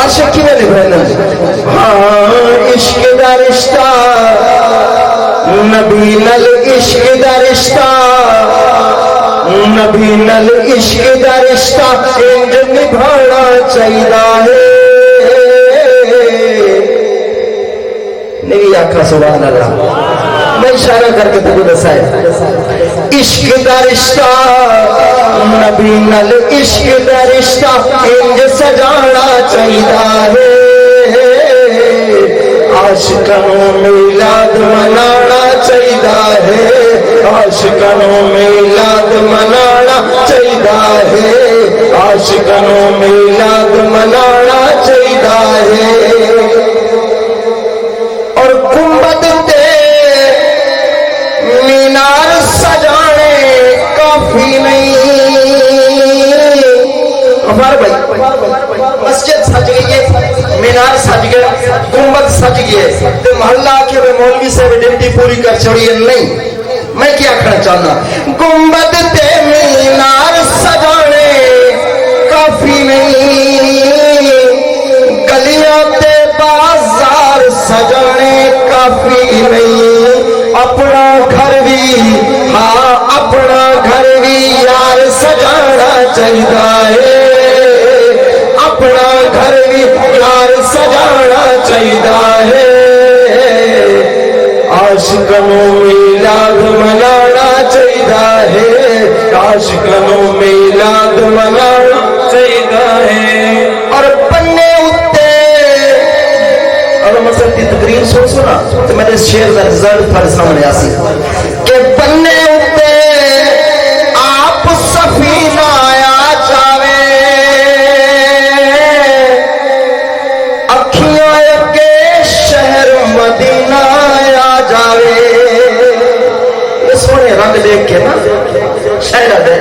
عاشق کی میں نبھینا ہاں عشق دا رشتہ نبی نل عشق دا رشتہ نبی نل عشق دا رشتہ انج نبھانا چاہیدا ہے نہیں آکھا سبحان اللہ میں اشارہ کر کے تجھے دسائے عشق دا رشتہ نبی نل عشق دا رشتہ انج سجانا چاہیدا ہے عاشقانوں میلاد منانا چاہیدا ہے عاشقانوں میلاد منانا چاہیدا ہے عاشقانوں میلاد منانا چاہیدا ہے اور گنبد تے مینار سجانے کافی نہیں ہمارے بھائی مسجد سج گئی ہے مینار سج گیا گنبد سج گئے تو محلہ کے میں مولوی سے ڈیوٹی پوری کر چھوڑی ہے نہیں میں کیا کہنا چاہنا گنبد تے مینار سجانے کافی نہیں گلیاں تے بازار سجانے کافی نہیں اپنا گھر بھی ہاں اپنا گھر بھی یار سجانا چاہیدا ہے اپنا گھر بھی یار سجانا چاہیدا ہے عاشقانوں میلاد منانا چاہیدا ہے عاشقانوں میلاد منانا چاہیدا ہے اور بننے اتے اور مثلا کی تقریر سنا تو میں نے شعر کا رزلٹ پر سامنے آسی کہ بننے اتے آپ سفینہ آیا جاوے اکھیاں کے شہر مدینہ آیا جاوے یہ سونے رنگ دیکھ کے نا شہر دے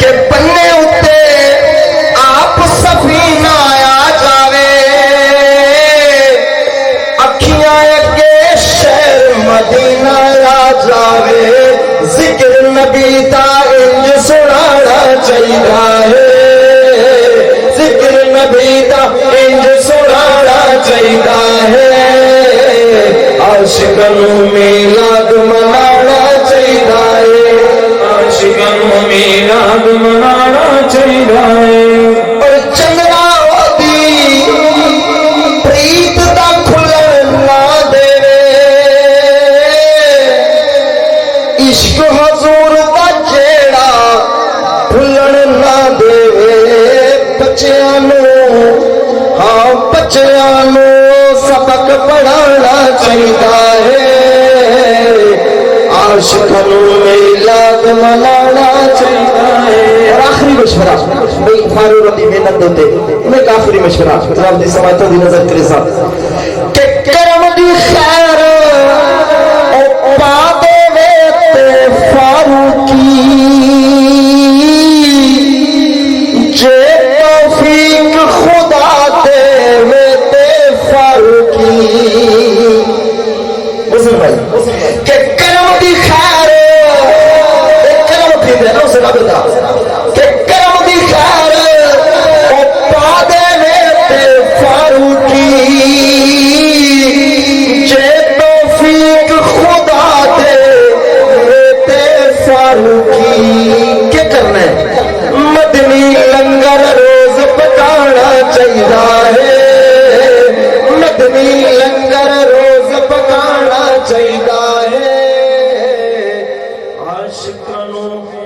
کہ بننے اتے آپ سفینہ آیا جاوے اکھیاں کے شہر مدینہ آیا جاوے ذکر نبی دا انج سنانا چاہیدا ہے ذکر نبی دا انج سنانا چاہیدا ہے عاشقانوں میلاد منانا چاہیدا ہے عاشقانوں میلاد منانا چاہیدا ہے اور چندرا ہوتی پریت دا کھلن نہ دے عشق حضور دا جیڑا بھلن نہ دے بچیاں ہاں بچیاں سبق پڑھانا چاہیدا ہے عاشقانوں میلاد منانا چاہیدا ہے اور آخری مشورہ بھئی فارو رضی محنت دوتے میں ایک آخری مشورہ جواب دی سماعتوں دی نظر کرے صاحب کہ کرم دی خیر او پادے ویتے فاروقی جے توفیق خدا دے ویتے فاروقی مسلم بھائی کہ کرم دی خیر کرم دی دے نو سے رابطہ کہ کرم دی خیر او پادے ویتے فاروقی جے توفیق خدا دے ویتے فاروقی کیا کرنا ہے مدنی لنگر روز پکانا چاہیدا ہے مدنی لنگر روز پکانا چاہیدا ہے عاشقانوں